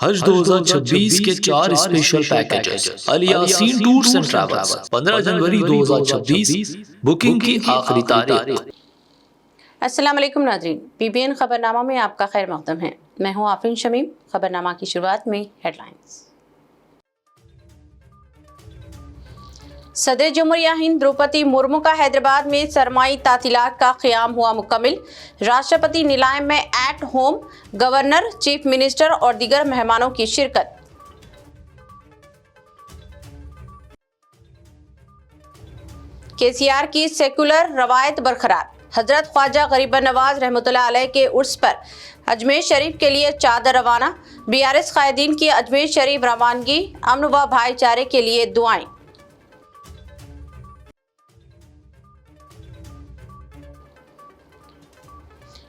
حج 2026 کے 4 special packages الیاسین tours and travels 15 جنوری 2026 بکنگ کی آخری تاریخ۔ السلام علیکم ناظرین، PBN خبرنامہ میں آپ کا خیر مقدم ہے۔ میں ہوں آفرین شمیم۔ خبرنامہ کی شروعات میں ہیڈ لائنز۔ صدر جمہوریہ ہند دروپدی مرمو کا حیدرآباد میں سرمائی تعطیلات کا قیام ہوا مکمل۔ راشٹرپتی نیلائم میں at home governor, chief minister اور دیگر مہمانوں کی شرکت۔ KCR کی سیکولر روایت برقرار۔ حضرت خواجہ غریب نواز رحمۃ اللہ علیہ کے عرس پر اجمیر شریف کے لیے چادر روانہ۔ BRS قائدین کی اجمیر شریف روانگی، امن و بھائی چارے کے لیے دعائیں۔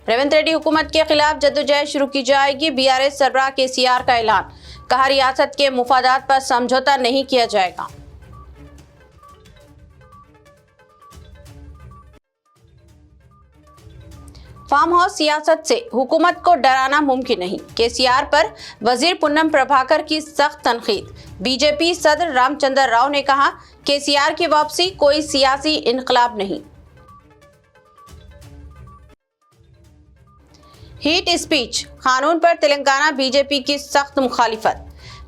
ریونت ریڈی حکومت کے خلاف جدوجہد شروع کی جائے گی۔ BRS سربراہ KCR کا اعلان، کہا ریاست کے مفادات پر سمجھوتہ نہیں کیا جائے گا۔ فارم ہاؤس سیاست سے حکومت کو ڈرانا ممکن نہیں، KCR پر وزیر پونم پربھاکر کی سخت تنقید۔ BJP صدر رام چندر راؤ نے کہا، KCR کی واپسی کوئی سیاسی انقلاب نہیں۔ ہیٹ اسپیچ قانون پر تلنگانہ BJP کی سخت مخالفت۔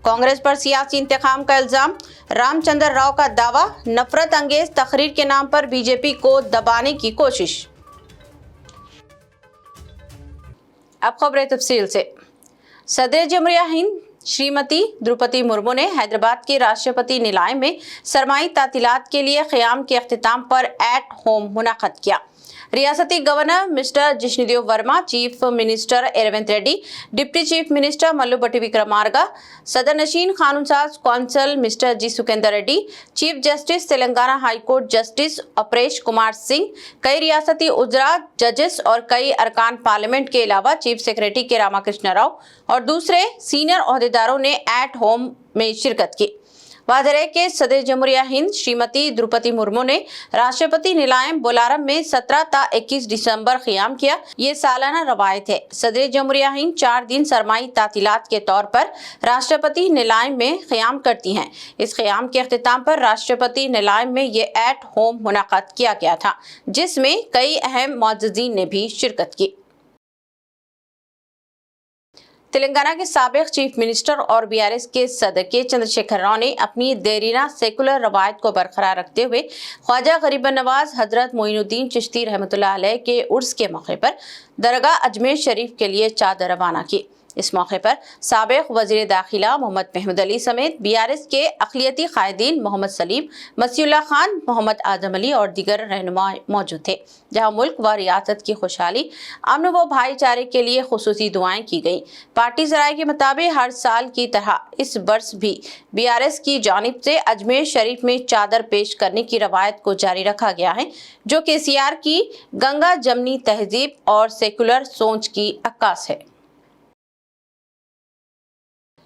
کانگریس پر سیاسی انتقام کا الزام۔ رام چندر راؤ کا دعویٰ، نفرت انگیز تقریر کے نام پر BJP کو دبانے کی کوشش۔ اب خبریں تفصیل سے۔ صدر جمہوریہ ہند شریمتی دروپدی مرمو نے حیدرآباد کے راشٹرپتی نیلائم میں سرمائی تعطیلات کے لیے قیام کے اختتام پر ایٹ ہوم منعقد کیا۔ ریاستی governor mister Jishnu Dev Varma, chief minister Revanth Reddy, deputy chief minister Mallu Bhatti Vikramarka, صدر نشین قانون ساز council mister G Sukhender Reddy, chief justice Telangana high court justice Aparesh Kumar Singh, کئی ریاستی وزراء، ججز اور کئی ارکان پارلیمنٹ کے علاوہ چیف سیکرٹری کے راما کرشنا راؤ اور دوسرے سینئر عہدیداروں نے ایٹ ہوم میں شرکت کی۔ واضح ہے کہ صدر جمہوریہ ہند شریمتی دروپدی مرمو نے راشٹرپتی نیلائم بولارم میں 17 تا 21 دسمبر قیام کیا۔ یہ سالانہ روایت ہے۔ صدر جمہوریہ ہند 4 دن سرمائی تعطیلات کے طور پر راشٹرپتی نیلائم میں قیام کرتی ہیں۔ اس قیام کے اختتام پر راشٹرپتی نیلائم میں یہ ایٹ ہوم منعقد کیا گیا تھا، جس میں کئی اہم معززین نے بھی شرکت کی۔ تلنگانہ کے سابق چیف منسٹر اور BRS کے صدر کے چندر شیکھر راؤ نے اپنی دیرینہ سیکولر روایت کو برقرار رکھتے ہوئے خواجہ غریب نواز حضرت معین الدین چشتی رحمۃ اللہ علیہ کے عرس کے موقع پر درگاہ اجمیر شریف کے لیے چادر روانہ کی۔ اس موقع پر سابق وزیر داخلہ محمد محمود علی سمیت BRS کے اقلیتی قائدین محمد سلیم، مسیح اللہ خان، محمد اعظم علی اور دیگر رہنما موجود تھے، جہاں ملک و ریاست کی خوشحالی، امن و بھائی چارے کے لیے خصوصی دعائیں کی گئیں۔ پارٹی ذرائع کے مطابق ہر سال کی طرح اس برس بھی BRS کی جانب سے اجمیر شریف میں چادر پیش کرنے کی روایت کو جاری رکھا گیا ہے، جو KCR کی گنگا جمنی تہذیب اور سیکولر سوچ کی عکاس ہے۔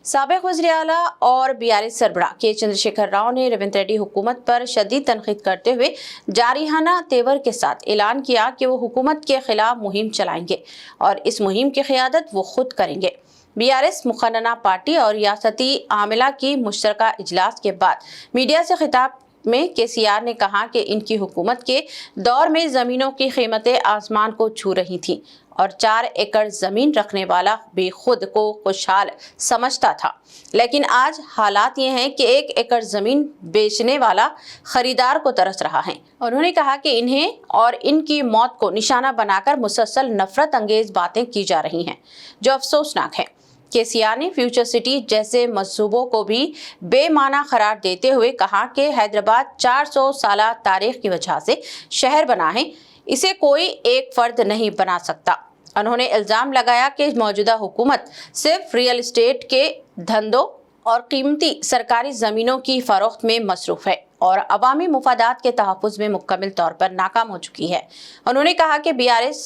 سابق وزیر اعلیٰ اور BRS سربراہ کے چندر شیکھر راؤ نے ریونت ریڈی حکومت پر شدید تنقید کرتے ہوئے جارحانہ تیور کے ساتھ اعلان کیا کہ وہ حکومت کے خلاف مہم چلائیں گے اور اس مہم کی قیادت وہ خود کریں گے۔ BRS مقننہ پارٹی اور ریاستی عاملہ کی مشترکہ اجلاس کے بعد میڈیا سے خطاب میں KCR نے کہا کہ ان کی حکومت کے دور میں زمینوں کی قیمتیں آسمان کو چھو رہی تھیں اور 4 ایکڑ زمین رکھنے والا بھی خود کو خوشحال سمجھتا تھا، لیکن آج حالات یہ ہیں کہ 1 ایکڑ زمین بیچنے والا خریدار کو ترس رہا ہے۔ انہوں نے کہا کہ انہیں اور ان کی موت کو نشانہ بنا کر مسلسل نفرت انگیز باتیں کی جا رہی ہیں، جو افسوسناک ہے۔ KCR نے فیوچر سٹی جیسے منصوبوں کو بھی بے معنی قرار دیتے ہوئے کہا کہ حیدرآباد 400 سالہ تاریخ کی وجہ سے شہر بنا ہے، اسے کوئی ایک فرد نہیں بنا سکتا۔ انہوں نے الزام لگایا کہ موجودہ حکومت صرف ریئل اسٹیٹ کے دھندوں اور قیمتی سرکاری زمینوں کی فروخت میں مصروف ہے और अवामी मुफादात के तहफ़्फ़ुज़ में मुकम्मल तौर पर नाकाम हो चुकी है। उन्होंने कहा कि BRS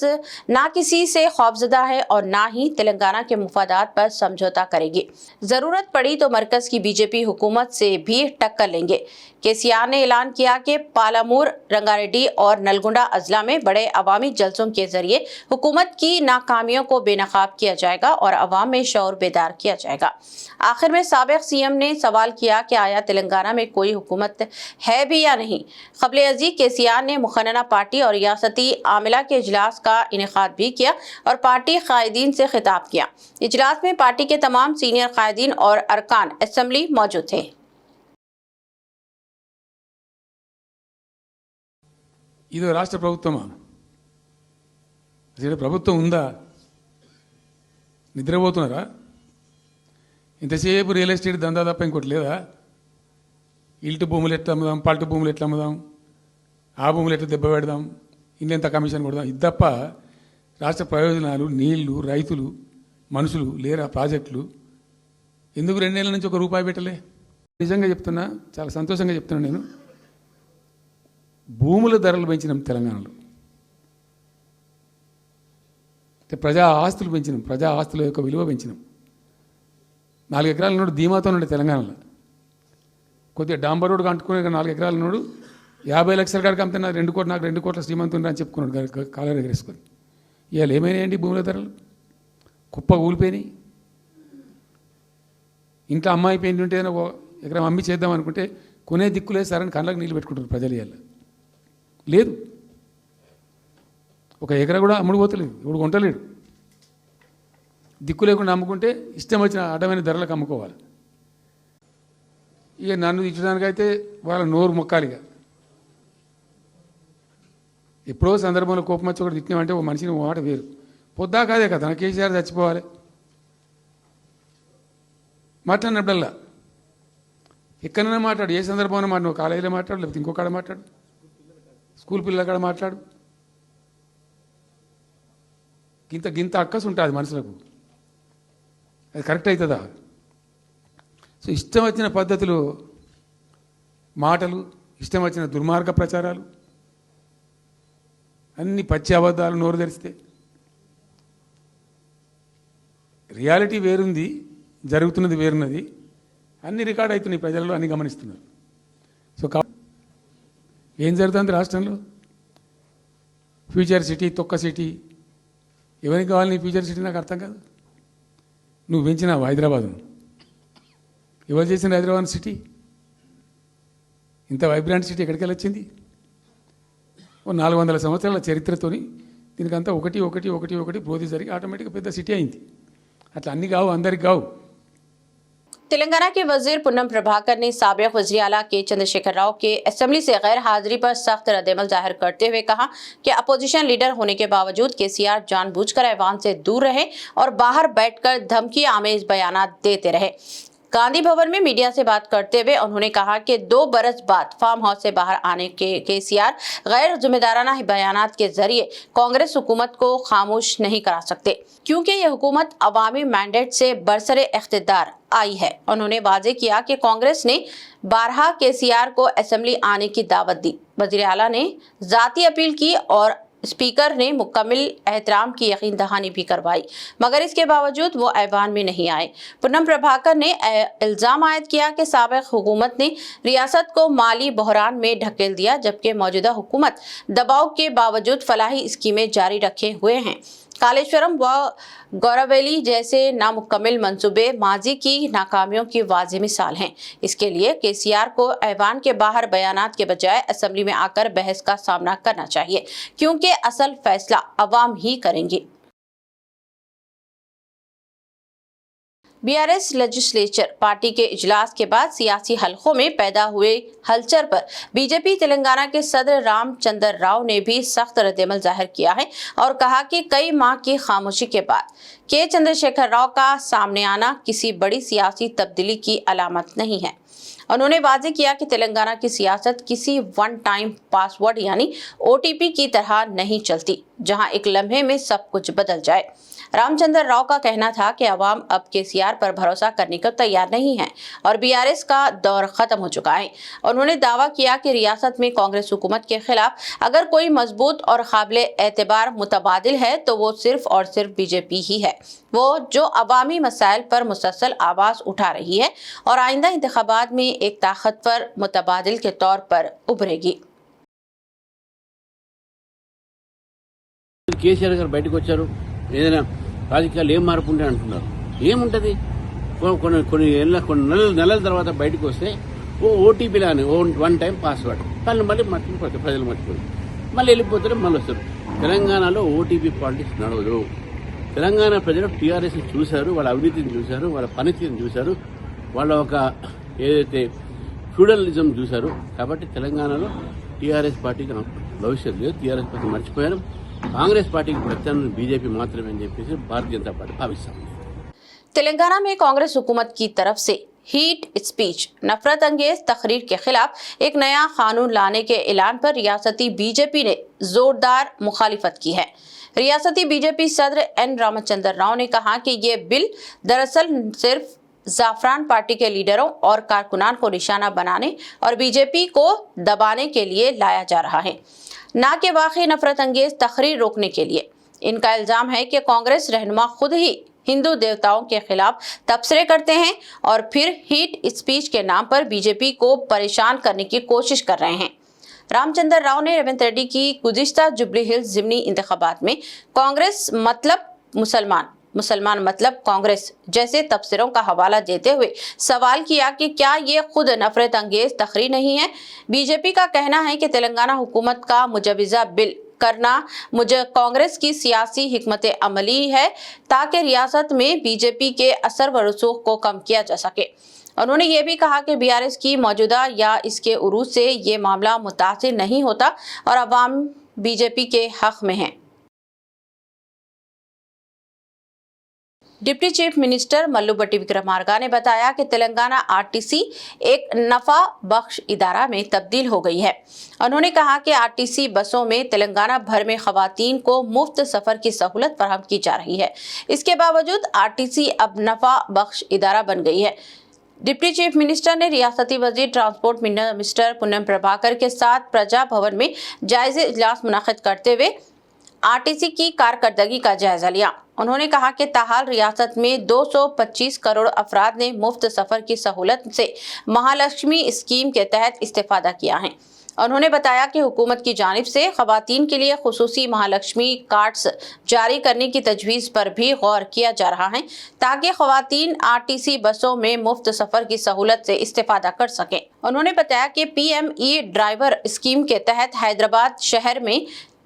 ना किसी से खौफजदा है और ना ही तेलंगाना के मुफादात पर समझौता करेगी। ज़रूरत पड़ी तो मरकज़ की BJP हुकूमत से भी टक्कर लेंगे। KCR ने ऐलान किया कि पालामूर, रंगारेड्डी और नलगुंडा अजला में बड़े अवामी जलसों के जरिए हुकूमत की नाकामियों को बेनकाब किया जाएगा और अवाम में शऊर बेदार किया जाएगा। आखिर में साबिक CM ने सवाल किया कि आया तेलंगाना में कोई हुकूमत है भी या नहीं। क़ब्ल अज़ी KCR ने मुखन्ना पार्टी और रियासती आमिला के इजलास का इनेकाद भी किया और पार्टी कायदीन से खिताब किया। इजलास में पार्टी के तमाम सीनियर कायदीन और अरकान असम्बली मौजूद थे। ఇది రాష్ట్ర ప్రభుత్వమా? అసలు ప్రభుత్వం ఉందా? నిద్రపోతున్నారా? ఇంతసేపు రియల్ ఎస్టేట్ దందా తప్ప ఇంకోటి లేదా? ఇల్టు భూములు ఎట్లా అమ్ముదాం, పల్టు భూములు ఎట్లా అమ్ముదాం, ఆ భూములు ఎట్లా దెబ్బ పెడదాం, ఇంకెంత కమిషన్ కొడదాం, ఇది తప్ప రాష్ట్ర ప్రయోజనాలు, నీళ్లు, రైతులు, మనుషులు లేరా? ప్రాజెక్టులు ఎందుకు 2 నెలల నుంచి ₹1 పెట్టలే? నిజంగా చెప్తున్నా, చాలా సంతోషంగా చెప్తున్నా. నేను భూముల ధరలు పెంచినాం తెలంగాణలో, ప్రజా ఆస్తులు పెంచినాం, ప్రజా ఆస్తుల యొక్క విలువ పెంచినాం. 4 ఎకరాల నోడు ధీమాతో ఉండే తెలంగాణలో. కొద్దిగా డాంబర్ రోడ్డు అంటుకునే 4 ఎకరాల నోడు 50 లక్షల కాడికి అమ్మితే నాకు 2 కోట్ల శ్రీమంతుని అని చెప్పుకున్నాడు కాలర్ ఎగరేసుకొని. ఇవాళ ఏమైనాయండి భూముల ధరలు? కుప్ప కూలిపోయినాయి. ఇంట్లో అమ్మాయి పెయింట్ ఉంటే ఎకరం అమ్మి చేద్దాం అనుకుంటే కొనే దిక్కులేదు సార్ అని కళ్ళకు నీళ్ళు పెట్టుకుంటారు ప్రజలు. ఇవాళ లేదు, ఒక ఎకరా కూడా అమ్ముడుపోతలేదు, ఇప్పుడు కొంటలేడు. దిక్కు లేకుండా అమ్ముకుంటే ఇష్టం వచ్చిన అడ్డమైన ధరలకు అమ్ముకోవాలి. ఇక నన్ను ఇచ్చడానికైతే వాళ్ళ నోరు మొక్కాలిగా. ఎప్పుడో సందర్భంలో కోపం వచ్చి ఒకటి తిట్టినామంటే ఒక మనిషిని మాట వేరు. పొద్దా కాదే కదా, తన కేసీఆర్ చచ్చిపోవాలి మాట్లాడినప్పుడల్లా ఎక్కడైనా మాట్లాడు, ఏ సందర్భంలో మాట, నువ్వు కాలేజీలో మాట్లాడు, లేకపోతే ఇంకో కాడ మాట్లాడు, స్కూల్ పిల్లల కాడ మాట్లాడు. గింత అక్కసు ఉంటుంది మనుషులకు, అది కరెక్ట్ అవుతుందా? సో ఇష్టం వచ్చిన పద్ధతులు, మాటలు, ఇష్టం వచ్చిన దుర్మార్గ ప్రచారాలు, అన్ని పచ్చి అబద్ధాలు నోరు తెరిస్తే. రియాలిటీ వేరుంది, జరుగుతున్నది వేరున్నది, అన్ని రికార్డ్ అవుతున్నాయి, ప్రజలలో అన్ని గమనిస్తున్నారు. సో ఏం జరుగుతుంది రాష్ట్రంలో? ఫ్యూచర్ సిటీ, తొక్క సిటీ, ఎవరికి కావాలి నీ ఫ్యూచర్ సిటీ? నాకు అర్థం కాదు. నువ్వు పెంచినావు హైదరాబాదును, ఎవరు చేసిన హైదరాబాద్ సిటీ? ఇంత వైబ్రాంట్ సిటీ ఎక్కడికి వచ్చింది? ఓ 400 సంవత్సరాల చరిత్రతోని దీనికంతా ఒకటి ఒకటి ఒకటి ఒకటి బ్రోది జరిగి ఆటోమేటిక్గా పెద్ద సిటీ అయింది. అట్లా అన్ని కావు, అందరికి కావు. तेलंगाना के वजीर पुन्नम प्रभाकर ने साबिक वज़ीर आला के चंद्रशेखर राव के असेंबली से गैर हाजिरी पर सख्त रद्दअमल जाहिर करते हुए कहा कि अपोजिशन लीडर होने के बावजूद KCR जानबूझकर ऐवान से दूर रहे और बाहर बैठकर धमकी आमेज बयानात देते रहे। गांधी भवन में मीडिया से बात करते हुए उन्होंने कहा कि 2 बरस बाद फार्म हाउस से बाहर आने के KCR गैर जिम्मेदाराना बयानात के जरिए कांग्रेस हुकूमत को खामोश नहीं करा सकते, क्योंकि यह हुकूमत अवामी मैंडेट से बरसरे इख्तिदार आई है। उन्होंने वाजे किया कि कांग्रेस ने 12 KCR को असेंबली आने की दावत दी। वज़ीर आला ने जाती अपील की और स्पीकर ने मुकम्मल एहतराम की यकीन दहानी भी करवाई, मगर इसके बावजूद वो ऐवान में नहीं आए। पुन्नम प्रभाकर ने इल्ज़ाम आयद किया कि साबिक हुकूमत ने रियासत को माली बहरान में ढकेल दिया, जबकि मौजूदा हुकूमत दबाव के बावजूद फलाही स्कीमें जारी रखे हुए हैं। कालेश्वरम व गौरवैली जैसे नामुकम्मल मंसूबे माजी की नाकामियों की वाज़ेह मिसाल हैं। इसके लिए KCR को ऐवान के बाहर बयानात के बजाय असेंबली में आकर बहस का सामना करना चाहिए, क्योंकि असल फैसला अवाम ही करेंगी। BRS लेजिस्लेचर पार्टी के इजलास के बाद सियासी हलकों में पैदा हुए हलचल पर BJP तेलंगाना के सदर रामचंद्र राव ने भी सख्त रद्दअमल जाहिर किया है और कहा कि कई माह की खामोशी के बाद के चंद्रशेखर राव का सामने आना किसी बड़ी सियासी तब्दीली की अलामत नहीं है। उन्होंने वाजे किया कि तेलंगाना की सियासत किसी वन टाइम पासवर्ड यानी OTP की तरह नहीं चलती, जहां एक लम्हे में सब कुछ बदल जाए। रामचंद्र राव का कहना था कि अवाम अब केसीआर पर भरोसा करने को तैयार नहीं है और बीआरएस का दौर खत्म हो चुका है। उन्होंने दावा किया कि रियासत में कांग्रेस हुकूमत के खिलाफ अगर कोई मजबूत और काबिल एतबार मुतबादिल है तो वो सिर्फ और सिर्फ बीजेपी ही है, वो जो अवामी मसाइल पर मुसलसल आवाज उठा रही है और आइंदा इंतखाबात में एक ताकतवर मुतबादिल के तौर पर उभरेगी। కేసీఆర్ గారు బయటకు వచ్చారు, ఏదైనా రాజకీయాలు ఏం మార్పు ఉంటే అంటున్నారు. ఏముంటది? కొన్ని నెలల తర్వాత బయటకు వస్తే ఓటీపీ లాని వన్ టైం పాస్వర్డ్ వాళ్ళు మళ్ళీ మర్చిపోతారు, ప్రజలు మర్చిపోతారు, మళ్ళీ వెళ్ళిపోతారు, మళ్ళీ వస్తారు. తెలంగాణలో ఓటీపీ పాలిటిక్స్ నడవదు. తెలంగాణ ప్రజలు టీఆర్ఎస్ చూశారు, వాళ్ళ అవినీతిని చూశారు, వాళ్ళ పనితీరుని చూశారు, వాళ్ళ ఒక ఏదైతే ఫ్యూడలిజం చూశారు. కాబట్టి తెలంగాణలో టీఆర్ఎస్ పార్టీకి భవిష్యత్తు లేదు. టీఆర్ఎస్ పార్టీ మర్చిపోయారు. కాంగ్రెస్ పార్టీకి ప్రత్యామ్నాయం బీజేపీ మాత్రమే అని చెప్పేసి భారతీయ జనతా పార్టీ భావిస్తాం. तेलंगाना में कांग्रेस हुकूमत की तरफ से हीट स्पीच नफरत अंगेज तकरीर के खिलाफ एक नया कानून लाने के ऐलान पर रियासती बीजेपी ने जोरदार मुखालिफत की है। रियासती बीजेपी सदर एन रामचंद्र राव ने कहा कि ये बिल दरअसल सिर्फ जाफरान पार्टी के लीडरों और कारकुनान को निशाना बनाने और बीजेपी को दबाने के लिए लाया जा रहा है, ना कि वाकई नफरत अंगेज तकरीर रोकने के लिए। इनका इल्जाम है कि कांग्रेस रहनुमा खुद ही हिंदू देवताओं के खिलाफ तबसरे करते हैं और फिर हीट स्पीच के नाम पर बीजेपी को परेशान करने की कोशिश कर रहे हैं। रामचंद्र राव ने रेवंत रेड्डी की गुज़िश्ता जुबली हिल्स ज़िमनी इंतखाबात में कांग्रेस मतलब मुसलमान मतलब कांग्रेस जैसे तबसरों का हवाला देते हुए सवाल किया कि क्या ये खुद नफरत अंगेज तकरीर नहीं है। बीजेपी का कहना है कि तेलंगाना हुकूमत का मुजवज़ा बिल करना मुझे कांग्रेस की सियासी हिकमत अमली है ताकि रियासत में बीजेपी के असर व रसूख को कम किया जा सके। उन्होंने ये भी कहा कि बीआरएस की मौजूदा या इसके उरूज से ये मामला मुतासिर नहीं होता और अवाम बीजेपी के हक में है। डिप्टी चीफ मिनिस्टर मल्लू भट्टी विक्रमार्का ने बताया कि तेलंगाना आरटीसी एक नफा बख्श इदारा में तब्दील हो गई है। उन्होंने कहा कि आरटीसी बसों में तेलंगाना भर में खवातीन को मुफ्त सफर की सहूलत फराहम की जा रही है। इसके बावजूद आरटीसी अब नफा बख्श इदारा बन गई है। डिप्टी चीफ मिनिस्टर ने रियासती वजीर ट्रांसपोर्ट मिनिस्टर पुन्नम प्रभाकर के साथ प्रजा भवन में जायजे इजलास मुनाकिद करते हुए आरटीसी की कारकर्दगी का जायजा लिया। उन्होंने कहा कि ताहाल रियासत में 225 करोड़ अफराद ने मुफ्त सफर की सहूलत से महालक्ष्मी स्कीम के तहत इस्तेफादा किया है। उन्होंने बताया कि हुकूमत की जानिब से खवातीन के लिए खुसूसी महालक्ष्मी कार्ड्स जारी करने की तजवीज़ पर भी गौर किया जा रहा है ताकि खवातीन आरटीसी बसों में मुफ्त सफर की सहूलत से इस्तेफादा कर सकें। उन्होंने बताया कि पीएमई ड्राइवर स्कीम के तहत हैदराबाद शहर में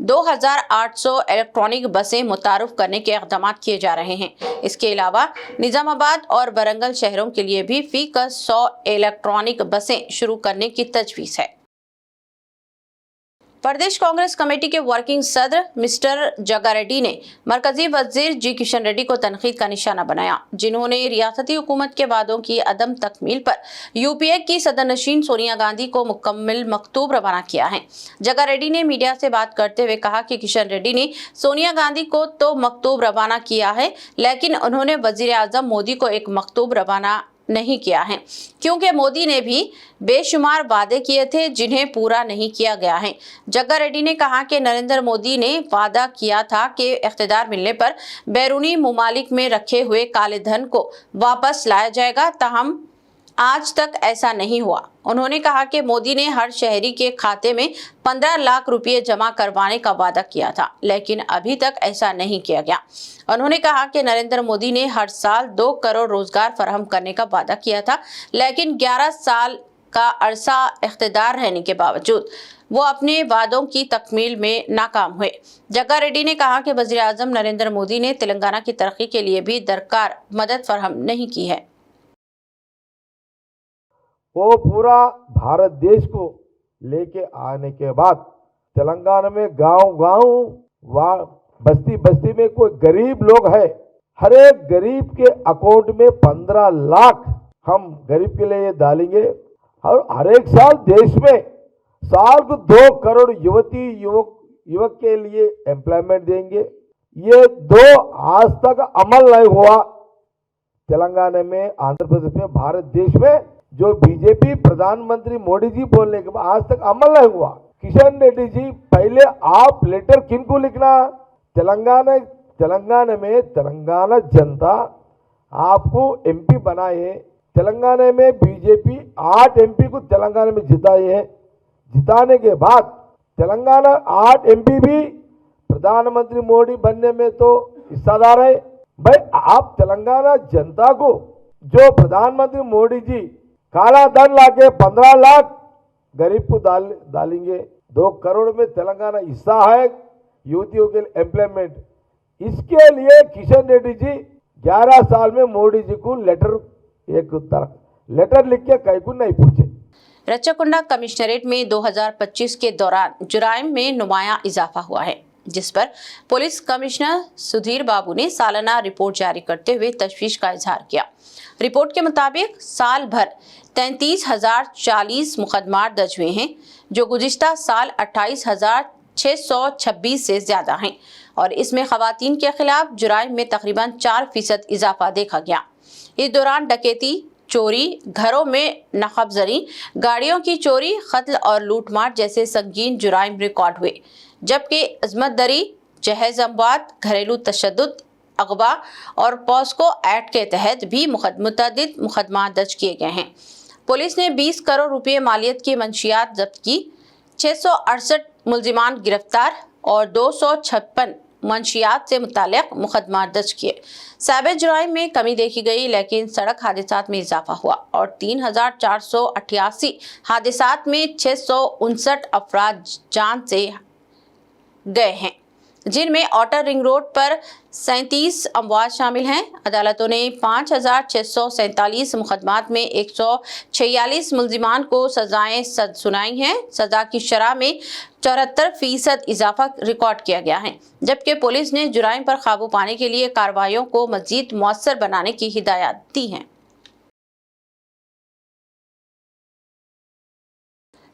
2800 इलेक्ट्रॉनिक बसें मुतारुफ करने के इक़दाम किए जा रहे हैं। इसके अलावा निज़ामाबाद और वरंगल शहरों के लिए भी फ़ीसद 100 इलेक्ट्रॉनिक बसें शुरू करने की तजवीज़ है। प्रदेश कांग्रेस कमेटी के वर्किंग सदर मिस्टर जग्गा रेड्डी ने मरकजी वजीर जी किशन रेड्डी को तनकीद का निशाना बनाया, जिन्होंने रियासती हुकूमत के वादों की अदम तकमील पर यूपीए की सदरनशीन सोनिया गांधी को मुकम्मल मकतूब रवाना किया है। जग्गा रेड्डी ने मीडिया से बात करते हुए कहा कि किशन रेड्डी ने सोनिया गांधी को तो मकतूब रवाना किया है, लेकिन उन्होंने वजीर आजम मोदी को एक मकतूब रवाना नहीं किया है, क्योंकि मोदी ने भी बेशुमार वादे किए थे जिन्हें पूरा नहीं किया गया है। जग्गा रेड्डी ने कहा कि नरेंद्र मोदी ने वादा किया था कि इख्तियार मिलने पर बैरूनी मुमालिक में रखे हुए काले धन को वापस लाया जाएगा, ताहम आज तक ऐसा नहीं हुआ। उन्होंने कहा कि मोदी ने हर शहरी के खाते में 15 लाख रुपए जमा करवाने का वादा किया था, लेकिन अभी तक ऐसा नहीं किया गया। उन्होंने कहा कि नरेंद्र मोदी ने हर साल 2 करोड़ रोजगार फराहम करने का वादा किया था, लेकिन 11 साल का अरसा इख्तियार रहने के बावजूद वो अपने वादों की तकमील में नाकाम हुए। जग्गा रेड्डी ने कहा कि वज़ीर आज़म नरेंद्र मोदी ने तेलंगाना की तरक्की के लिए भी दरकार मदद फराहम नहीं की है। वो पूरा भारत देश को लेके आने के बाद तेलंगाना में गांव-गांव बस्ती बस्ती में कोई गरीब लोग है, हर एक गरीब के अकाउंट में 15 लाख हम गरीब के लिए डालेंगे और हर एक साल देश में साल को 2 करोड़ युवक के लिए एम्प्लॉयमेंट देंगे। ये दो आज तक अमल नहीं हुआ। तेलंगाना में, आंध्र प्रदेश में, भारत देश में जो बीजेपी प्रधानमंत्री मोदी जी बोलने के बाद आज तक अमल नहीं हुआ। किशन रेड्डी जी, पहले आप लेटर किनको लिखना? तेलंगाना में तेलंगाना जनता आपको एमपी बनाए। तेलंगाना में बीजेपी 8 एमपी को तेलंगाना में जिताई है। जिताने के बाद तेलंगाना 8 एमपी भी प्रधानमंत्री मोदी बनने में तो हिस्सादार है। भाई आप तेलंगाना जनता को जो प्रधानमंत्री मोदी जी काला धन लाके 15 लाख गरीब को डालेंगे, 2 करोड़ में तेलंगाना हिस्सा है युवतियों के एम्प्लॉयमेंट। इसके लिए किशन रेड्डी जी 11 साल में मोदी जी को लेटर लिख के कहीं को नहीं पूछे। रच्चाकुंडा कमिश्नरेट में 2025 के दौरान जुराइम में नुमाया इजाफा हुआ है, जिस पर पुलिस कमिश्नर सुधीर बाबू ने सालाना रिपोर्ट जारी करते हुए तशवीश का इजहार किया। रिपोर्ट के मुताबिक साल भर 33,040 मुकदमात दर्ज हुए हैं, जो गुज़िश्ता साल 28,626 से ज्यादा हैं, और इसमें खवातीन के खिलाफ जुराइम में तकरीबन 4% इजाफा देखा गया। इस दौरान डकैती, चोरी, घरों में नखबजरी, गाड़ियों की चोरी, कत्ल और लूटमार जैसे संगीन जुराइम रिकॉर्ड हुए, जबकि अजमत दरी, जहेज अमवात, घरेलू तशद्दुद, अगवा और पॉस्को एक्ट के तहत भी मुतअद्दिद मुकदमा दर्ज किए गए हैं। पुलिस ने 20 करोड़ रुपए मालियत की मंशियात जब्त की, 668 मुलजिमान गिरफ्तार और 256 मंशियात से मुताल्लिक मुकदमा दर्ज किए। साइबर जुराइम में कमी देखी गई, लेकिन सड़क हादसात में इजाफा हुआ और 3,488 हादसात में 659 अफराद जान से गए हैं, जिनमें आउटर रिंग रोड पर 37 अमवात शामिल हैं। अदालतों ने 5,647 मुकदमात में 146 मुलजिमान को सजाएं सुनाई हैं। सजा की शरह में 74% इजाफा रिकॉर्ड किया गया है, जबकि पुलिस ने जुराइम पर काबू पाने के लिए कार्रवाइयों को मजीद मौसर बनाने की हिदायत दी है।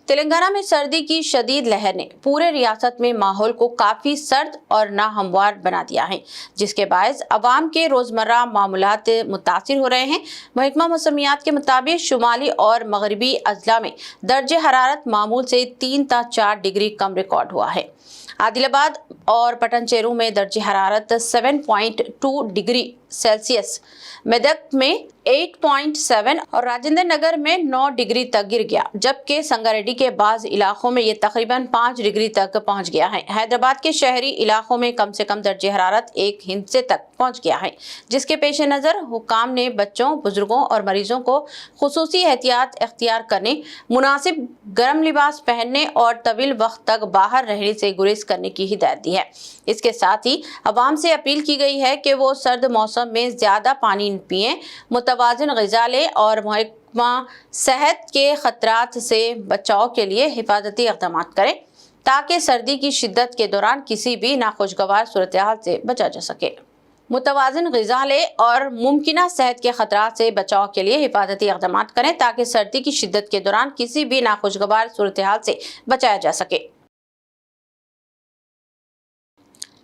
तेलंगाना में सर्दी की शदीद लहर ने पूरे रियासत में माहौल को काफ़ी सर्द और नाहमवार बना दिया है, जिसके बायस अवाम के रोज़मर्रा मामूलात मुतासिर हो रहे हैं। महकमा मौसमियात के मुताबिक शुमाली और मगरबी अजला में दर्जे हरारत मामूल से 3 से 4 डिग्री कम रिकॉर्ड हुआ है। आदिलाबाद और पटनचेरू में दर्जे हरारत 7.2 डिग्री सेल्सियस, मेदक में 8.7 और राजेंद्र नगर में 9 डिग्री तक गिर गया, जबकि संगारेड्डी के बाज़ इलाकों में ये तकरीबन 5 डिग्री तक पहुंच गया है। हैदराबाद के शहरी इलाकों में कम से कम दर्जे हरारत 1 हिंसे तक पहुंच गया है, जिसके पेश नज़र हुकाम ने बच्चों, बुजुर्गों और मरीजों को खुसूसी एहतियात इख्तियार करने, मुनासिब गर्म लिबास पहनने और तवील वक्त तक बाहर रहने से गुरेज करने की हिदायत दी है। इसके साथ ही अवाम से अपील की गई है कि वो सर्द मौसम में ज़्यादा पानी पिएं, मुतवाज़िन ग़िज़ा लें और महकमा सेहत के ख़तरात से बचाव के लिए हिफाजती इक़दाम करें, ताकि सर्दी की शिद्दत के दौरान किसी भी नाखुशगवार सूरत-ए-हाल से बचा जा सके। मुतवाज़िन ग़िज़ा लें और मुमकिना सेहत के ख़तरात से बचाव के लिए हिफाजती इक़दाम करें, ताकि सर्दी की शिद्दत के दौरान किसी भी नाखुशगवार सूरत-ए-हाल से बचाया जा सके।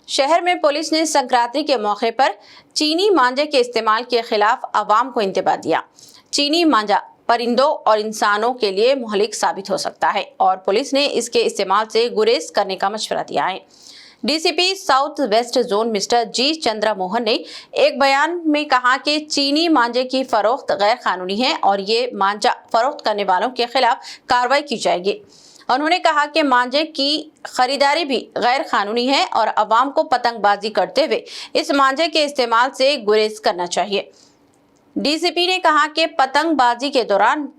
शहर में पुलिस ने संक्रांति के मौके पर चीनी मांझे के इस्तेमाल के खिलाफ आवाम को इंतबाह दिया। चीनी मांझा परिंदों और इंसानों के लिए मुहलिक साबित हो सकता है और पुलिस ने इसके इस्तेमाल से गुरेज करने का मशवरा दिया है। DCP south west zone mister G Chandra Mohan ने एक बयान में कहा कि चीनी मांझे की फरोख्त गैर कानूनी है और ये मांझा फरोख्त करने वालों के खिलाफ कार्रवाई की जाएगी। उन्होंने कहा कि मांझे की खरीदारी भी गैर कानूनी है और अवाम को पतंगबाजी करते हुए इस मांझे के इस्तेमाल से गुरेज करना चाहिए। डीसीपी ने कहा कि पतंगबाजी के दौरान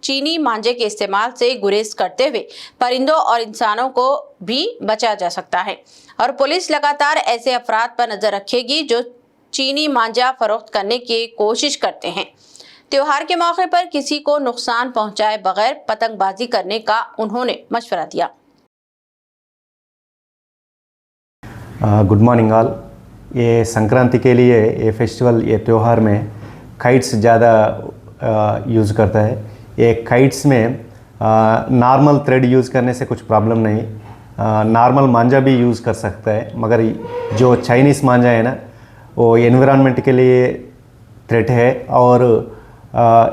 चीनी मांझे के इस्तेमाल से गुरेज करते हुए परिंदों और इंसानों को भी बचाया जा सकता है और पुलिस लगातार ऐसे अफराद पर नजर रखेगी जो चीनी मांझा फरोख्त करने की कोशिश करते हैं। त्योहार के मौके पर किसी को नुकसान पहुंचाए बगैर पतंगबाजी करने का उन्होंने मशवरा दिया। Good morning all. ये संक्रांति के लिए ये फेस्टिवल, ये त्यौहार में काइट्स ज़्यादा यूज़ करता है। ये काइट्स में नॉर्मल थ्रेड यूज़ करने से कुछ प्रॉब्लम नहीं, नॉर्मल मांझा भी यूज़ कर सकता है, मगर जो चाइनीज़ मांझा है ना वो एनवायरनमेंट के लिए थ्रेट है और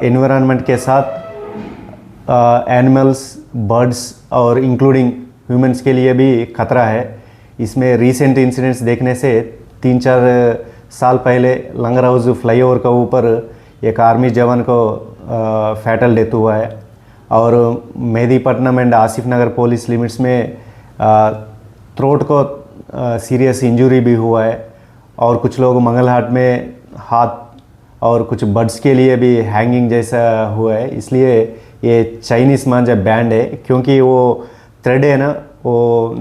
एनवायरनमेंट के साथ एनिमल्स, बर्ड्स और इंक्लूडिंग ह्यूमंस के लिए भी खतरा है। इसमें रीसेंट इंसिडेंट्स देखने से 3-4 साल पहले लंगर हाउस फ्लाईओवर के ऊपर एक आर्मी जवान को फैटल डेथ हुआ है और Mehdipatnam and Asif Nagar police limits में थ्रोट को सीरियस इंजरी भी हुआ है और कुछ लोग मंगलहाट में हाथ और कुछ बर्ड्स के लिए भी हैंगिंग जैसा हुआ है। इसलिए ये चाइनीज़ मांझा बैंड है, क्योंकि वो थ्रेड है ना वो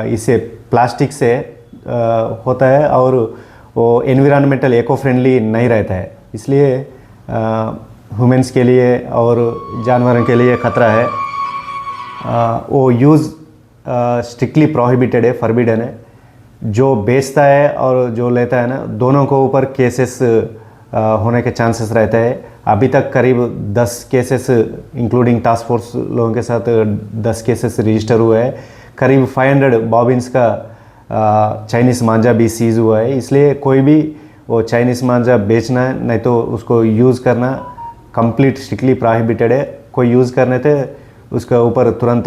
इसे प्लास्टिक से होता है और वो एनवायरमेंटल इको फ्रेंडली नहीं रहता है, इसलिए ह्यूमंस के लिए और जानवरों के लिए ख़तरा है। वो यूज़ स्ट्रिक्टली प्रोहिबिटेड है, फॉरबिडन है। जो बेचता है और जो लेता है ना, दोनों को ऊपर केसेस होने के चांसेस रहते हैं। अभी तक करीब 10 केसेस इंक्लूडिंग टास्क फोर्स लोगों के साथ 10 केसेस रजिस्टर हुए हैं। करीब 500 बॉबिन्स का चाइनीज़ मांझा भी सीज़ हुआ है। इसलिए कोई भी वो चाइनीज़ मांझा बेचना है नहीं तो उसको यूज़ करना कंप्लीट स्ट्रिक्टली प्रोहिबिटेड है। कोई यूज़ करने थे उसके ऊपर तुरंत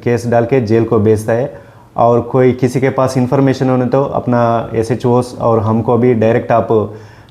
केस डाल के जेल को भेजता है और कोई किसी के पास इन्फॉर्मेशन होने तो अपना SHOs और हमको भी डायरेक्ट आप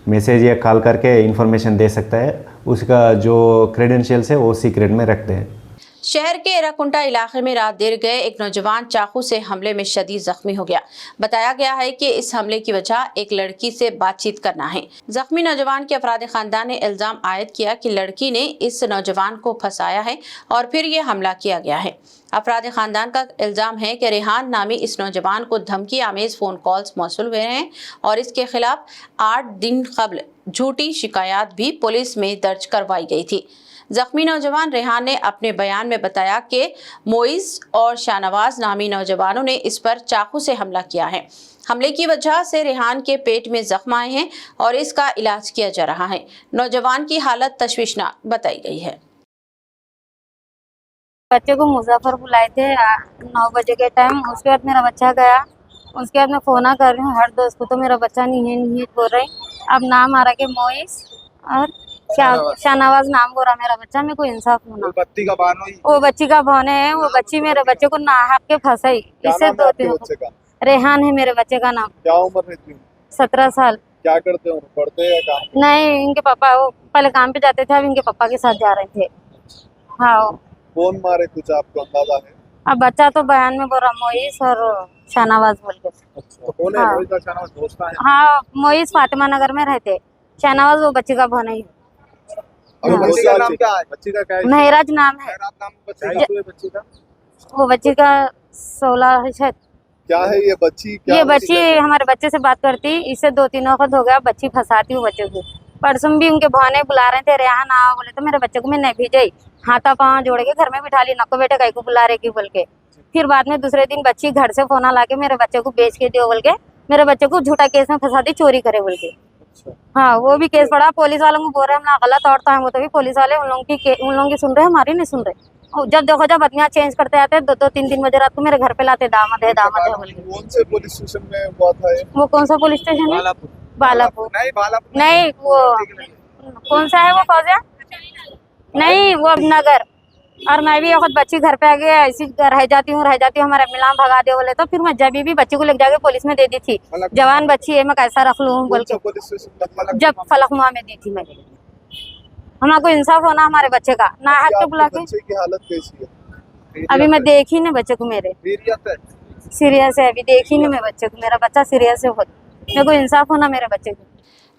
मैसेज या कॉल करके इन्फॉर्मेशन दे सकता है। उसका जो क्रेडेंशियल्स है वो सीक्रेट में रखते हैं। शहर के एराकुंटा इलाके में रात देर गए एक नौजवान चाकू से हमले में शदीद जख्मी हो गया। बताया गया है कि इस हमले की वजह एक लड़की से बातचीत करना है। जख्मी नौजवान के अफराद खानदान ने इल्जाम आयद किया कि लड़की ने इस नौजवान को फंसाया है और फिर ये हमला किया गया है। अफराद खानदान का इल्जाम है कि रेहान नामी इस नौजवान को धमकी आमेज फ़ोन कॉल्स मौसूल हुए हैं और इसके खिलाफ 8 दिन कबल झूठी शिकायत भी पुलिस में दर्ज करवाई गई थी। जख्मी नौजवान रेहान ने अपने बयान में बताया कि मोइस और शाहनवाज नामी नौजवानों ने इस पर चाकू से हमला किया है। हमले की वजह से रेहान के पेट में जख्म आए हैं और इसका इलाज किया जा रहा है। नौजवान की हालत तशवीशनाक बताई गई है। बच्चे को मुजफ्फर बुलाए थे 9 बजे के टाइम। उसके बाद मेरा बच्चा गया। उसके बाद मैं फोन कर रही हूँ हर दोस्त को, तो मेरा बच्चा नहीं है बोल रही। अब नाम आ रहा है मोइस और शाहनवाज नाम बोल रहा मेरा बच्चा। मेरे को इंसाफ होना। वो बच्ची का भाने है। वो बच्ची मेरे बच्चे को नाहक के फंसाई। इससे 2-3 रेहान है मेरे बच्चे का नाम। क्या उम्र है? 17 साल। क्या करते हो? पढ़ते हैं काम? नहीं, इनके पापा वो पहले काम पे जाते थे, अब इनके पापा के साथ जा रहे थे। हाँ। कौन मारे कुछ आपको अंदाजा है? अब बच्चा तो बयान में बोल रहा मोइस और शाहनवाज बोल के। तो कौन है? हाँ। मोइस और शाहनवाज दोस्त हैं? हाँ, मोइस फातिमा नगर में रहते, शाहनवाज वो बच्ची का भाना ही। बच्ची का नाम क्या है? बच्ची का क्या है? महराज नाम है। बच्ची का वो बच्ची का 16 है शायद। क्या है ये बच्ची? ये बच्ची हमारे बच्चे से बात करती। इससे 2-3 वक्त हो गया बच्ची फंसाती हूँ बच्चे को। परसों भी उनके भाने बुला रहे थे, रेहान आओ बोले, तो मेरे बच्चे को मैं नहीं भेजी। हाथा पाँव जोड़ के घर में बिठा ली, नको बेटे कहीं को बुला रहे की बोल के। फिर बाद में दूसरे दिन बच्ची घर से फोन ला के मेरे बच्चे को बेच के दियो बोल के, मेरे बच्चे को झूठा केस में फंसा दी, चोरी करे बोल के। हाँ, वो भी केस पड़ा। पुलिस वालों को बोल रहे हम ना गलत औरत है, वो तो भी पुलिस वाले उन लोगों की सुन रहे, हमारी नहीं सुन रहे। जब देखो जब बदनियाँ चेंज करते आते 2-3 बजे रात को मेरे घर पे लाते, दामाद है बोल के। कौन से पुलिस स्टेशन में हुआ था ये? वो कौन सा पुलिस स्टेशन है? बालापुर। नहीं, वो कौन सा है वो फौजिया? नहीं, वो अब नगर। और मैं भी एक बच्ची घर पे आ गया, ऐसी रह जाती हूँ हमारे मिलाम भगा दे बोले, तो फिर मैं जब भी बच्ची को लेके जाके पुलिस में दे दी थी। जवान बच्ची है, मैं कैसा रख लूँ बोल के। जब फलकनुमा में दी थी मैं। हमारे इंसाफ होना हमारे बच्चे का ना हाथ के बुला के। बच्चे की हालत कैसी है? अभी मैं देखी नहीं बच्चे को, मेरे सीरियस है। अभी देखी नहीं मैं बच्चे को, मेरा बच्चा सीरियस है बहुत। मेरे को इंसाफ होना मेरे बच्चे को।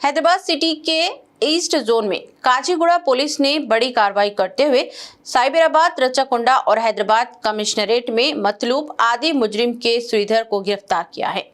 हैदराबाद सिटी के ईस्ट जोन में काचीगुड़ा पुलिस ने बड़ी कार्रवाई करते हुए साइबराबाद, रच्चाकुंडा और हैदराबाद कमिश्नरेट में मतलूब आदि मुजरिम के श्रीधर को गिरफ्तार किया है।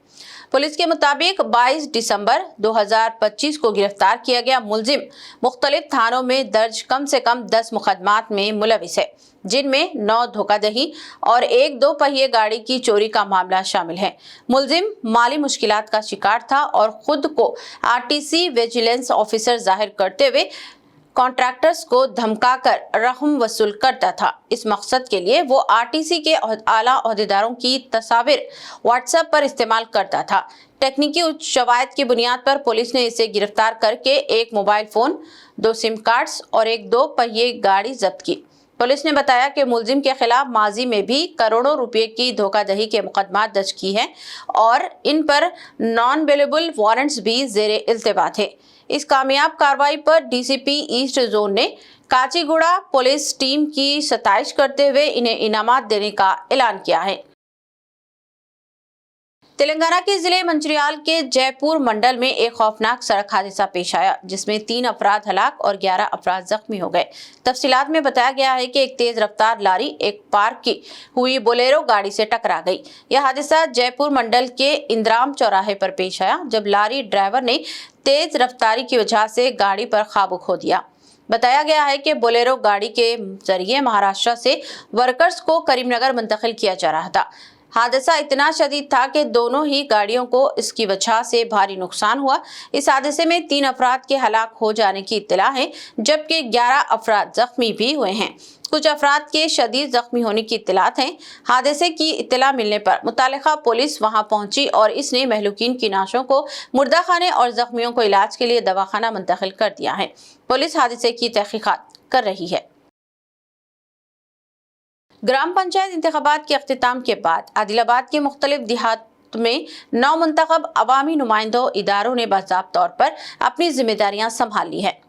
पुलिस के मुताबिक 22 दिसंबर 2025 को गिरफ्तार किया गया मुलजिम मुख्तलिफ थानों में दर्ज कम से कम 10 मुकदमात में मुलविस है, जिनमें 9 धोखाधड़ी और 1 2 पहिए गाड़ी की चोरी का मामला शामिल है। मुलजिम माली मुश्किलात का शिकार था और खुद को आरटीसी विजिलेंस ऑफिसर जाहिर करते हुए कॉन्ट्रैक्टर्स को धमकाकर रकम वसूल करता था। इस मकसद के लिए वो आरटीसी के आला ओहदेदारों की तस्वीर व्हाट्सएप पर इस्तेमाल करता था। टेक्निकी उच्च शवायद की बुनियाद पर पुलिस ने इसे गिरफ्तार करके एक मोबाइल फोन, 2 सिम कार्ड्स और एक 2 पहिए गाड़ी जब्त की। पुलिस ने बताया कि मुलजिम के खिलाफ माजी में भी करोड़ों रुपए की धोखाधड़ी के मुकदमा दर्ज की हैं और इन पर नॉन बेलेबल वारंट्स भी जेरे इल्तिवा थे। इस कामयाब कार्रवाई पर डीसीपी ईस्ट जोन ने काचीगुड़ा पुलिस टीम की सताइश करते हुए इन्हें इनामात देने का ऐलान किया है। तेलंगाना के जिले मंचिर्याल के जयपुर मंडल में एक खौफनाक सड़क हादसा पेश आया, जिसमें 3 अफराद हलाक और 11 अफराद जख्मी हो गए। तफसीलात में बताया गया है कि एक तेज रफ्तार लारी एक पार्क की हुई बोलेरो गाड़ी से टकरा गई। यह हादसा जयपुर मंडल के इंद्राम चौराहे पर पेश आया, जब लारी ड्राइवर ने तेज रफ्तारी की वजह से गाड़ी पर काबू खो दिया। बताया गया है कि बोलेरो गाड़ी के जरिए महाराष्ट्र से वर्कर्स को करीमनगर मुंतकिल किया जा रहा था। हादसा इतना शदीद था कि दोनों ही गाड़ियों को इसकी वजह से भारी नुकसान हुआ। इस हादसे में 3 अफराद के हलाक हो जाने की इत्तला है, जबकि 11 अफराद जख्मी भी हुए हैं। कुछ अफराद के शदीद जख्मी होने की इत्तलात हैं। हादसे की इत्तला मिलने पर मुतालिका पुलिस वहां पहुंची और इसने महलूकीन की नाशों को मुर्दाखाने और जख्मियों को इलाज के लिए दवाखाना मुंतकिल कर दिया है। पुलिस हादसे की तहकीकात कर रही है। ग्राम पंचायत इंतखाबात के अख्तिताम के बाद आदिलाबाद के मुख्तलिफ देहात में नौ मुंतखब अवामी नुमाइंदों इदारों ने बाज़ाब्ता तौर पर अपनी जिम्मेदारियां संभाल ली है।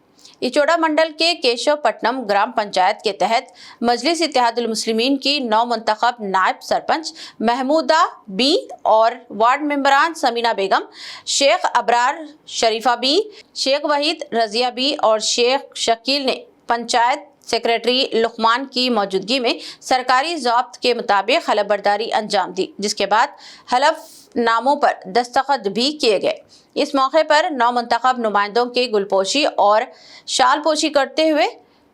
इचोड़ा मंडल के केशवपट्टनम ग्राम पंचायत के तहत मजलिस इत्तेहादुल मुस्लिमीन की 9 मुंतखब नायब सरपंच महमूदा बी और वार्ड मेंबरान समीना बेगम, शेख अबरार शरीफा बी, शेख वहीद रजिया बी और शेख शकील ने पंचायत सेक्रेटरी लुकमान की मौजूदगी में सरकारी ज़ाब्त के मुताबिक हलफबरदारी अंजाम दी, जिसके बाद हलफ नामों पर दस्तखत भी किए गए। इस मौके पर 9 मुंतखब नुमाइंदों के गुलपोशी और शाल पोशी करते हुए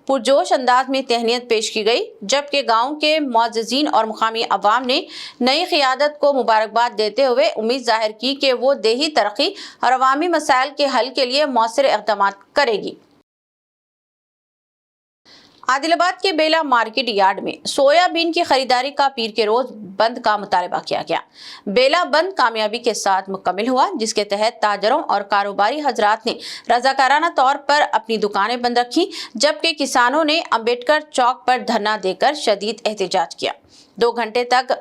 पुरजोश अंदाज में तहनीत पेश की गई, जबकि गांव के मुअज़्ज़िज़ीन और मुकामी अवाम ने नई क़ियादत को मुबारकबाद देते हुए उम्मीद जाहिर की कि वो देही तरक्की और अवामी मसाइल के हल के लिए मौसर इक़दाम करेगी। आदिलाबाद के बेला मार्केट यार्ड में सोयाबीन की खरीदारी का पीर के रोज बंद का मुतालबा किया गया। बेला बंद कामयाबी के साथ मुकम्मल हुआ, जिसके तहत ताजरों और कारोबारी हजरात ने रजाकाराना तौर पर अपनी दुकानें बंद रखी, जबकि किसानों ने अम्बेडकर चौक पर धरना देकर शदीद एहतजाज किया। 2 घंटे तक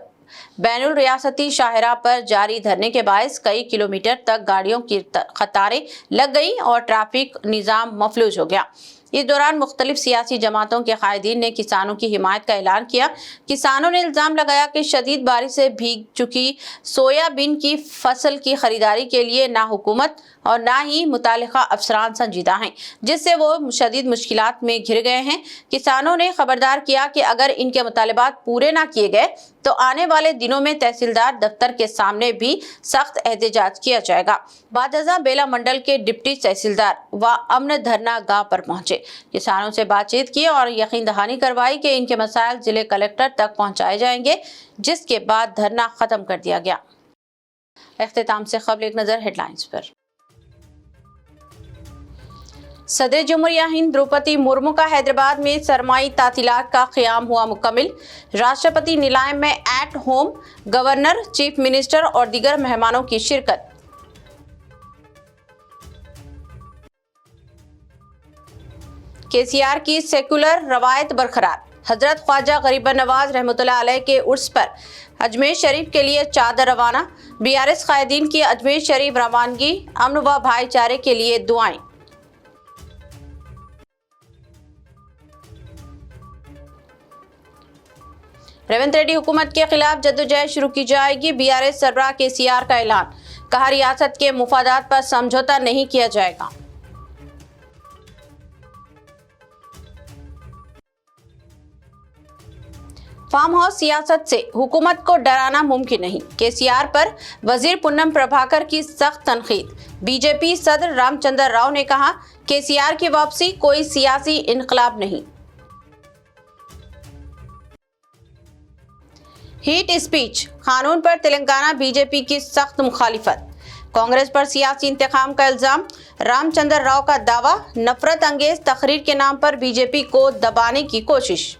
बैनुल रियासती शाहरा पर जारी धरने के बायस कई किलोमीटर तक गाड़ियों की कतारें लग गई और ट्रैफिक निज़ाम मफलूज हो गया। इस दौरान मुख्तलिफ सियासी जमातों के कायदीन ने किसानों की हिमायत का ऐलान किया। किसानों ने इल्ज़ाम लगाया कि शदीद बारिश से भीग चुकी सोयाबीन की फसल की खरीदारी के लिए ना हुकूमत और ना ही मुतालिका अफसरान संजीदा हैं, जिससे वो शदीद मुश्किलात में घिर गए हैं। किसानों ने खबरदार किया कि अगर इनके मुतालबात पूरे ना किए गए तो आने वाले दिनों में तहसीलदार दफ्तर के सामने भी सख्त एहतजाज किया जाएगा। बादजा बेला मंडल के डिप्टी तहसीलदार व अमन धरना गाह पर पहुंचे, किसानों से बातचीत की और यकीन दहानी करवाई कि इनके मसाइल जिले कलेक्टर तक पहुंचाए जाएंगे, जिसके बाद धरना खत्म कर दिया गया। इख्तिताम से क़ब्ल एक नज़र हेडलाइंस पर। सदर जमहूरिया हिंद द्रौपदी मुर्मू का हैदराबाद में सरमाई तातीलात का क़याम हुआ मुकम्मल। राष्ट्रपति नीलाम में at home governor, chief minister और दीगर मेहमानों की शिरकत। केसीआर की सेकुलर रवायत बरकरार। हजरत ख्वाजा गरीब नवाज रहमतुल्लाह अलैह के उर्स पर अजमेर शरीफ के लिए चादर रवाना। बीआरएस कायदीन की अजमेर शरीफ रवानगी, अमन व भाईचारे के लिए दुआएं। रेवंत रेड्डी हुकूमत के खिलाफ जद्दोजहद शुरू की जाएगी। बीआरएस सरबराह केसीआर का ऐलान, कहा रियासत के मुफादात पर समझौता नहीं किया जाएगा। फार्म हाउस सियासत से हुकूमत को डराना मुमकिन नहीं, केसीआर पर वजीर पुन्नम प्रभाकर की सख्त तनकीद। बीजेपी सदर रामचंद्र राव ने कहा, केसीआर की वापसी कोई सियासी इनकलाब नहीं। हीट स्पीच कानून पर तेलंगाना बीजेपी की सख्त मुखालिफत। कांग्रेस पर सियासी इंतकाम का इल्जाम, रामचंद्र राव का दावा, नफरत अंगेज तकरीर के नाम पर बीजेपी को दबाने की कोशिश।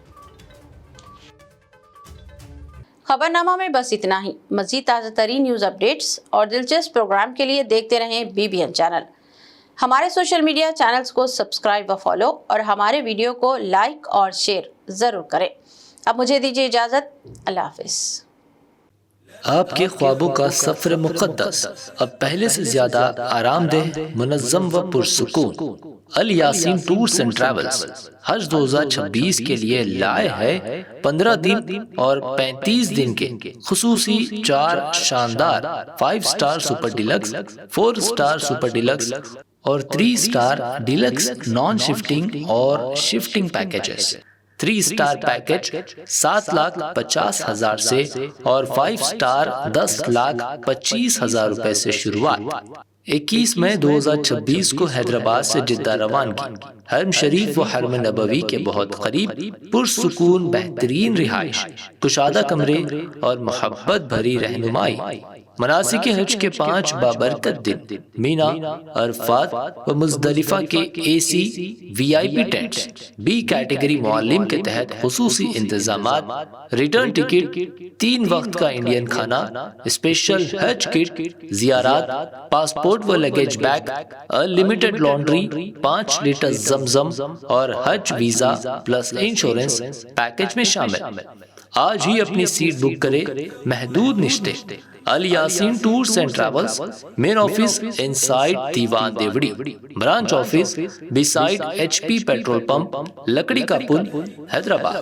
खबरनामा में बस इतना ही। मज़ीद ताज़ा तरीन न्यूज़ अपडेट्स और दिलचस्प प्रोग्राम के लिए देखते रहें BBN चैनल। हमारे सोशल मीडिया चैनल्स को सब्सक्राइब व फॉलो और हमारे वीडियो को लाइक और शेयर ज़रूर करें। अब मुझे दीजिए इजाज़त। अल्लाह हाफ़िज़। आपके ख्वाबों का सफर मुक़द्दस अब पहले से ज्यादा आरामदेह, मुनज़्ज़म व पुरसुकून। अल यासीन टूर्स एंड ट्रैवल्स हज 2026 के लिए लाए है 15 दिन और 35 दिन के खुसूसी 4 शानदार 5 star super deluxe, 4 star super deluxe और 3 स्टार डिलक्स नॉन शिफ्टिंग और शिफ्टिंग पैकेजेस। 3 स्टार पैकेज 7,50,000 से और 5 स्टार 10,25,000 रुपए से शुरुआत। 21 मई 2026 को हैदराबाद से जिद्दा रवानगी। हरम शरीफ व हरम नबवी के बहुत करीब पुरसुकून बेहतरीन रिहाइश, कुशादा कमरे और मोहब्बत भरी रहनुमाई। मनासिक हज के 5 बाबरकत दिन मीना, अरफात व मुज़दलिफा के AC VIP tents, B category मुअल्लिम के तहत खुसूसी इंतजामात, रिटर्न टिकट, 3 वक्त का इंडियन खाना, स्पेशल हज किट, जियारात, पासपोर्ट व luggage bag, unlimited laundry, 5 litre Zamzam और हज वीजा प्लस इंश्योरेंस पैकेज में शामिल। आज ही अपनी सीट बुक करें महदूद निश्ते। Al Yaseen tours and travels, main office inside Diwan Devdi, branch office beside HP petrol pump, Lakdi ka pull, Hyderabad.